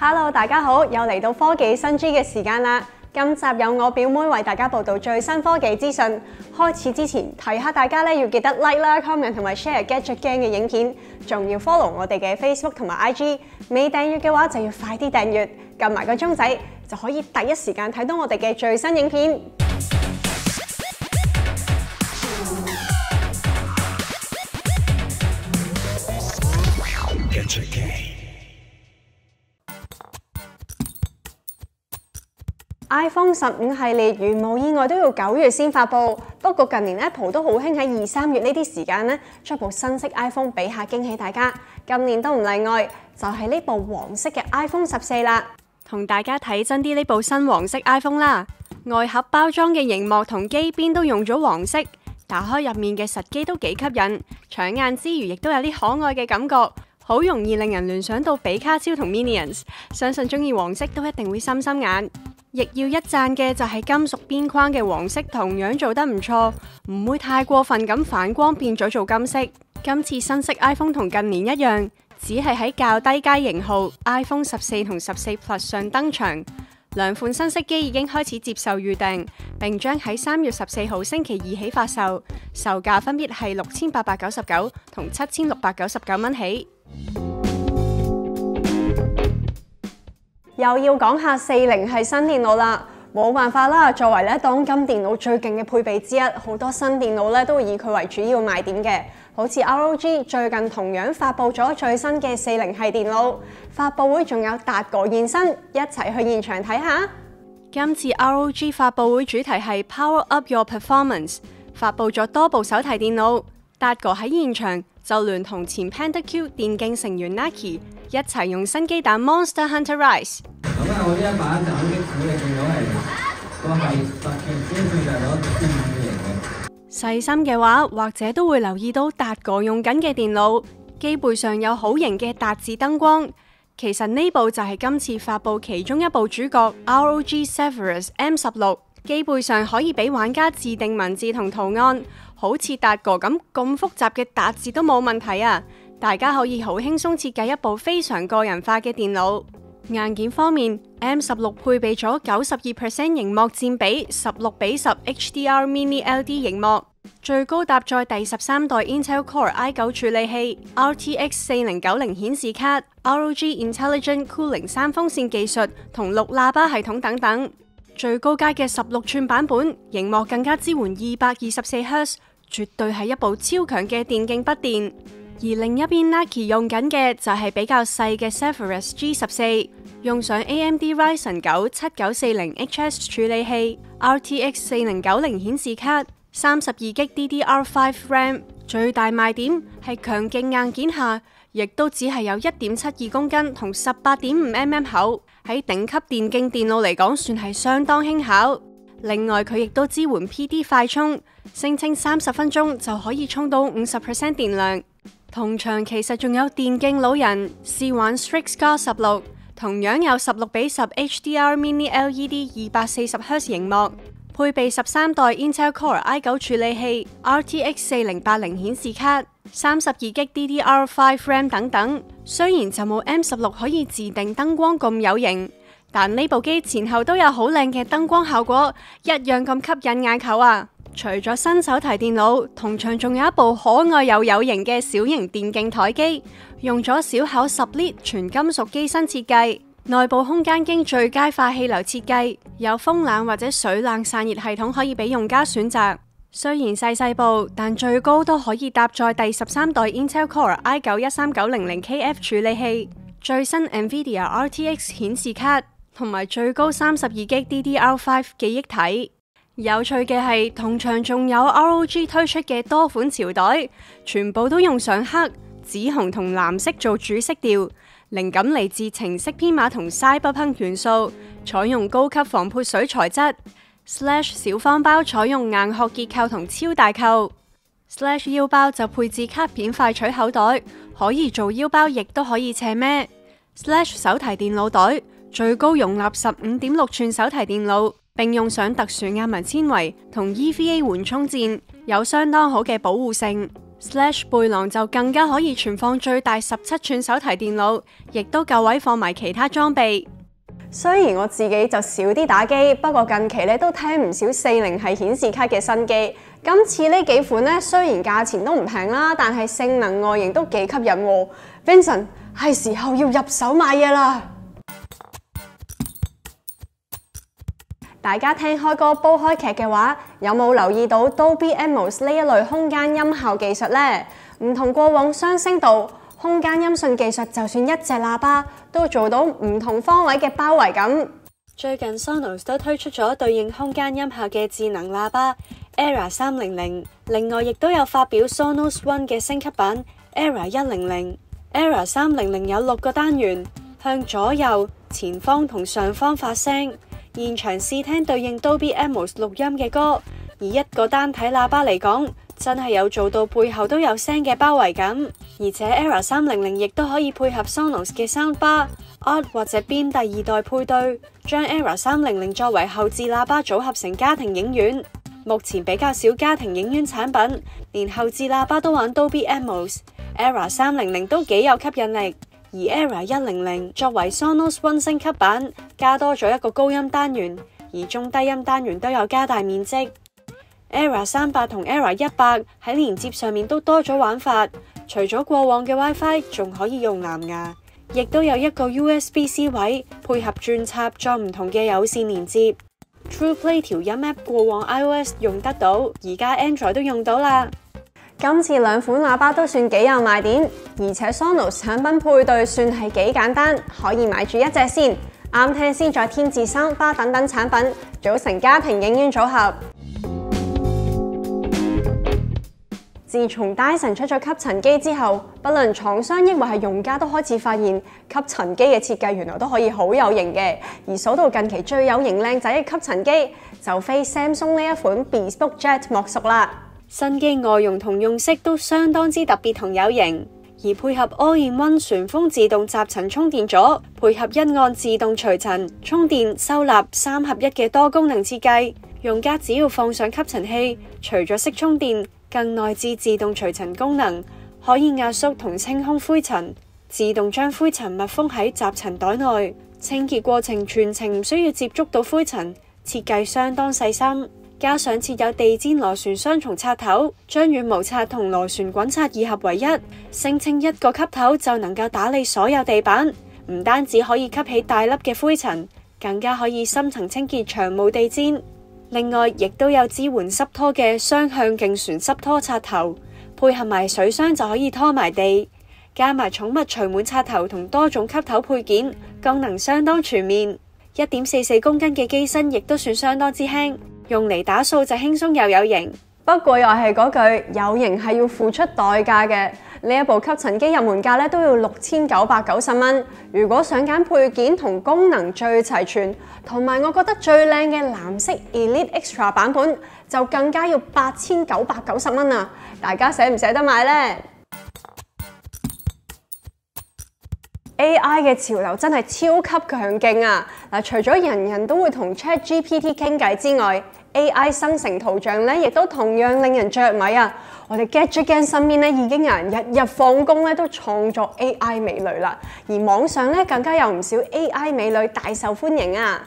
Hello， 大家好，又嚟到科技新知嘅時間啦。今集有我表妹為大家報道最新科技資訊。開始之前提下大家咧，要記得 like 啦、comment 同埋 share Gadget Gang 嘅影片，仲要 follow 我哋嘅 Facebook 同埋 IG。未訂閱嘅話就要快啲訂閱，撳埋個鐘仔就可以第一時間睇到我哋嘅最新影片。iPhone 15系列如無意外都要9月先發布，不過近年 Apple 都好興喺2、3月呢啲時間咧出部新式 iPhone 俾下驚喜大家。今年都唔例外，就係呢部黃色嘅 iPhone 14啦。同大家睇真啲呢部新黃色 iPhone 啦，外盒包裝嘅熒幕同機邊都用咗黃色，打開入面嘅實機都幾吸引，搶眼之餘亦都有啲可愛嘅感覺。好容易令人聯想到比卡超同 Minions， 相信中意黃色都一定會心心眼。亦要一讚嘅就係金屬邊框嘅黃色同樣做得唔錯，唔會太過分咁反光變咗做金色。今次新式 iPhone 同近年一樣，只係喺較低階型號 iPhone 14同14 Plus 上登場。兩款新色機已經開始接受預訂，並將喺3月14號星期二起發售，售價分別係6899同7699蚊起。又要講下40系新電腦啦，冇辦法啦，作為當今電腦最勁嘅配備之一，好多新電腦都會以佢為主要賣點嘅。好似 ROG 最近同樣發布咗最新嘅40系電腦，發布會仲有達哥現身，一齊去現場睇下。今次 ROG 發布會主題係 Power Up Your Performance， 發布咗多部手提電腦，達哥喺現場就聯同前 Panda Q 電競成員 Naki 一齊用新機打 Monster Hunter Rise。咁我呢一把斬擊斧，你見到係個係特別先進入咗專業型嘅。細心嘅話，或者都會留意到達哥用緊嘅電腦機背上有好型嘅達字燈光。其實呢部就係今次發布其中一部主角 ROG Zephyrus M16， 機背上可以俾玩家自定文字同圖案，好似達哥咁複雜嘅達字都冇問題啊！大家可以好輕鬆設計一部非常個人化嘅電腦。硬件方面 ，M16 配備咗92% 螢幕佔比16:10 HDR Mini LED 螢幕，最高搭載第13代 Intel Core i9 處理器、RTX 4090顯示卡、ROG Intelligent Cooling 3風扇技術同6喇叭系統等等。最高階嘅16寸版本，螢幕更加支援224Hz， 絕對係一部超強嘅電競筆電。而另一邊 Naki 用緊嘅就係比較細嘅 Zephyrus G14， 用上 AMD Ryzen 9 7940HS 處理器、RTX 4090顯示卡、32GB DDR5 RAM， 最大賣點係強勁硬件下，亦都只係有 1.72 公斤同 18.5mm 厚，喺頂級電競電腦嚟講算係相當輕巧。另外佢亦都支援 PD 快充，聲稱30分鐘就可以充到 50% 電量。同場其實仲有電競老人試玩 Strix Scar 16，同樣有16:10 HDR Mini LED 240Hz 螢幕，配備13代 Intel Core i9 處理器、RTX 4080顯示卡、32GB DDR5 RAM 等等。雖然就冇 M16 可以自定燈光咁有型，但呢部機前後都有好靚嘅燈光效果，一樣咁吸引眼球啊！除咗新手提電腦，同場仲有一部可愛又有型嘅小型電競台機，用咗小巧10 Lit 全金屬機身設計，內部空間經最佳化氣流設計，有風冷或者水冷散熱系統可以俾用家選擇。雖然細部，但最高都可以搭載第13代 Intel Core i9 13900KF 處理器、最新 NVIDIA RTX 顯示卡，同埋最高32GB DDR5 記憶體。有趣嘅係，同場仲有 ROG 推出嘅多款潮袋，全部都用上黑、紫紅同藍色做主色調，靈感嚟自程式編碼同 Cyberpunk 元素，採用高級防潑水材質。Slash 小方包採用硬殼結構同超大扣。Slash 腰包就配置卡片快取口袋，可以做腰包，亦都可以斜孭。Slash 手提電腦袋最高容納15.6寸手提電腦。並用上特殊壓紋纖維同 EVA 緩衝墊，有相當好嘅保護性。Slash 背囊就更加可以存放最大17寸手提電腦，亦都夠位放埋其他裝備。雖然我自己就少啲打機，不過近期咧都聽唔少40系顯示卡嘅新機。今次呢幾款咧雖然價錢都唔平啦，但係性能外形都幾吸引喎。Vincent 係時候要入手買嘢啦！大家聽開歌煲開劇嘅話，有冇留意到 Dolby Atmos 呢一類空間音效技術呢？唔同過往雙聲道，空間音訊技術就算一隻喇叭都做到唔同方位嘅包圍感。最近 Sonos 都推出咗對應空間音效嘅智能喇叭 Era 300，另外亦都有發表 Sonos One 嘅升級版 Era 100。Era 300有6個單元，向左右、前方同上方發聲。現場試聽對應 Dolby Atmos 錄音嘅歌，而一個單體喇叭嚟講，真係有做到背後都有聲嘅包圍感。而且 Era 300亦都可以配合 Sonos 嘅 Soundbar、Odd 或者 Beam 第2代配對，將 Era 300作為後置喇叭組合成家庭影院。目前比較少家庭影院產品，連後置喇叭都玩 Dolby Atmos。Era 300都幾有吸引力。而 Era 100作為 Sonos One 升級版，加多咗一個高音單元，而中低音單元都有加大面積。Era 300同 Era 100喺連接上面都多咗玩法，除咗過往嘅 WiFi，仲可以用藍牙，亦都有一個 USB-C 位，配合轉插再唔同嘅有線連接。TruePlay 調音 App 過往 iOS 用得到，而家 Android 都用到啦。今次兩款喇叭都算幾有賣點，而且 Sonos 產品配對算係幾簡單，可以買住一隻先，啱聽先再添置Soundbar等等產品，組成家庭影院組合。自從 Dyson 出咗吸塵機之後，不論廠商抑或係用家都開始發現吸塵機嘅設計原來都可以好有型嘅。而數到近期最有型靚仔嘅吸塵機，就非 Samsung 呢一款 Bespoke Jet 莫屬啦。新機外形同用色都相當之特別同有型，而配合 All-in-One 旋風自動集塵充電座，配合一按自動除塵、充電、收納3合1嘅多功能設計，用家只要放上吸塵器，除咗識充電，更內置自動除塵功能，可以壓縮同清空灰塵，自動將灰塵密封喺集塵袋內，清潔過程全程唔需要接觸到灰塵，設計相當細心。加上設有地氈螺旋雙重插頭，將羽毛刷同螺旋滾刷二合為一，聲稱一個吸頭就能夠打理所有地板，唔單止可以吸起大粒嘅灰塵，更加可以深層清潔長毛地氈。另外，亦都有支援濕拖嘅雙向徑旋濕拖插頭，配合埋水箱就可以拖埋地，加埋寵物除蟎插頭同多種吸頭配件，功能相當全面。1.44公斤嘅機身亦都算相當之輕。用嚟打掃就輕鬆又有型，不過又係嗰句，有型係要付出代價嘅。呢一部吸塵機入門價咧都要6990蚊。如果想揀配件同功能最齊全，同埋我覺得最靚嘅藍色 Elite Extra 版本，就更加要8990蚊啊！大家捨唔捨得買呢？ AI 嘅潮流真係超級強勁啊！嗱，除咗人人都會同 ChatGPT 傾偈之外，AI 生成圖像咧，亦都同樣令人着迷啊！我哋 Gadget Gang 身邊咧已經有人日日放工咧都創作 AI 美女啦，而網上咧更加有唔少 AI 美女大受歡迎啊！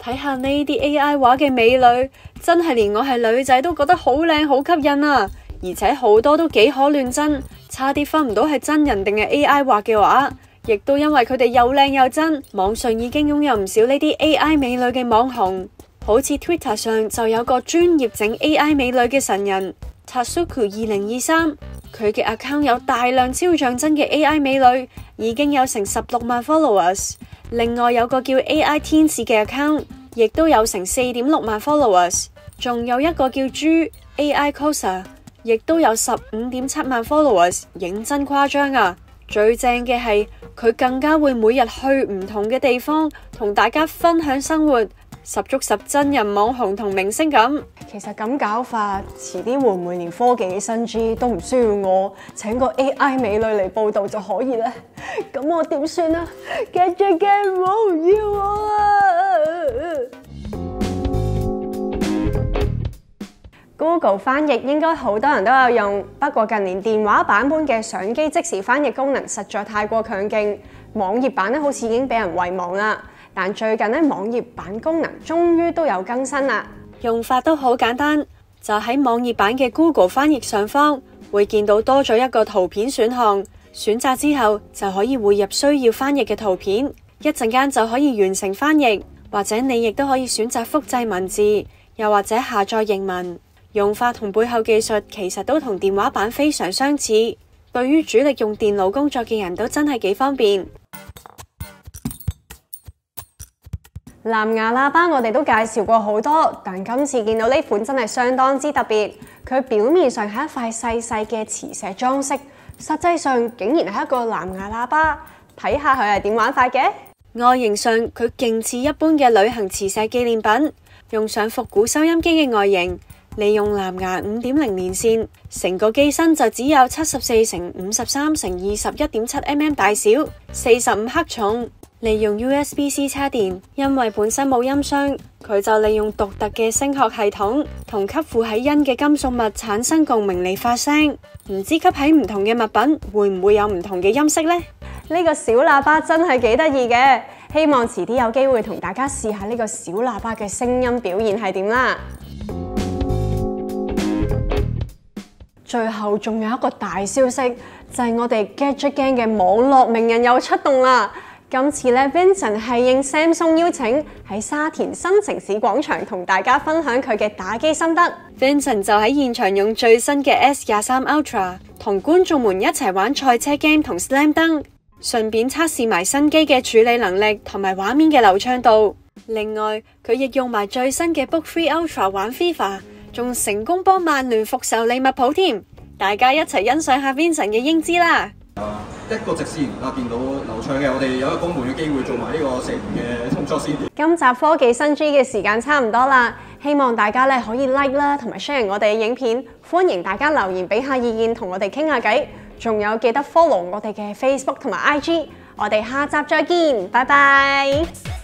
睇下呢啲 AI 畫嘅美女，真係連我係女仔都覺得好靚好吸引啊！而且好多都幾可亂真，差啲分唔到係真人定係 AI 畫嘅畫。亦都因為佢哋又靚又真，網上已經擁有唔少呢啲 AI 美女嘅網紅，好似 Twitter 上就有個專業整 AI 美女嘅神人 Tasuku 2023，佢嘅 account 有大量超像真嘅 AI 美女，已經有成16萬 followers。另外有個叫 AI 天使嘅 account， 亦都有成4.6萬 followers。仲有一個叫豬 AI Cosa， 亦都有15.7萬 followers， 認真誇張啊！最正嘅係佢更加會每日去唔同嘅地方同大家分享生活，十足十真人網紅同明星咁。其實咁搞法，遲啲會唔會連科技嘅新 G 都唔需要我請個 AI 美女嚟報道就可以呢？咁我點算啊？Gadget Gang唔好要我啊 Google 翻譯應該好多人都有用，不過近年電話版本嘅相機即時翻譯功能實在太過強勁，網頁版咧好似已經俾人遺忘啦。但最近咧網頁版功能終於都有更新啦，用法都好簡單，就喺網頁版嘅 Google 翻譯上方會見到多咗一個圖片選項，選擇之後就可以匯入需要翻譯嘅圖片，一陣間就可以完成翻譯，或者你亦都可以選擇複製文字，又或者下載譯文。用法同背後技術其實都同電話版非常相似，對於主力用電腦工作嘅人都真係幾方便。藍牙喇叭我哋都介紹過好多，但今次見到呢款真係相當之特別。佢表面上係一塊細細嘅磁石裝飾，實際上竟然係一個藍牙喇叭。睇下佢係點玩法嘅。外形上佢勁似一般嘅旅行磁石紀念品，用上復古收音機嘅外形，利用藍牙5.0連線，成個機身就只有74×53×21.7mm 大小，45克重。利用 USB-C 插電，因為本身冇音箱，佢就利用獨特嘅聲學系統同吸附喺音嘅金屬物產生共鳴嚟發聲。唔知吸喺唔同嘅物品會唔會有唔同嘅音色呢？呢個小喇叭真係幾得意嘅，希望遲啲有機會同大家試下呢個小喇叭嘅聲音表現係點啦。最後仲有一個大消息，就係我哋 Gadget Gang 嘅網絡名人又出動啦！今次咧 ，Vincent 係應 Samsung 邀請喺沙田新城市廣場同大家分享佢嘅打機心得。Vincent 就喺現場用最新嘅 S23 Ultra 同觀眾們一齊玩賽車 game 同 Slam Dunk，順便測試埋新機嘅處理能力同埋畫面嘅流暢度。另外，佢亦用埋最新嘅 Book 3 Ultra 玩 FIFA， 仲成功幫曼聯復仇利物浦添。大家一齊欣賞下 Vincent 嘅英姿啦！一個直線見到流暢嘅，我哋有一個公門嘅機會做埋呢個成嘅動作先。今集科技新 G 嘅時間差唔多啦，希望大家可以 like 啦，同埋 share 我哋嘅影片。歡迎大家留言俾下意見，同我哋傾下偈。仲有記得 follow 我哋嘅 Facebook 同埋 IG。我哋下集再見，拜拜。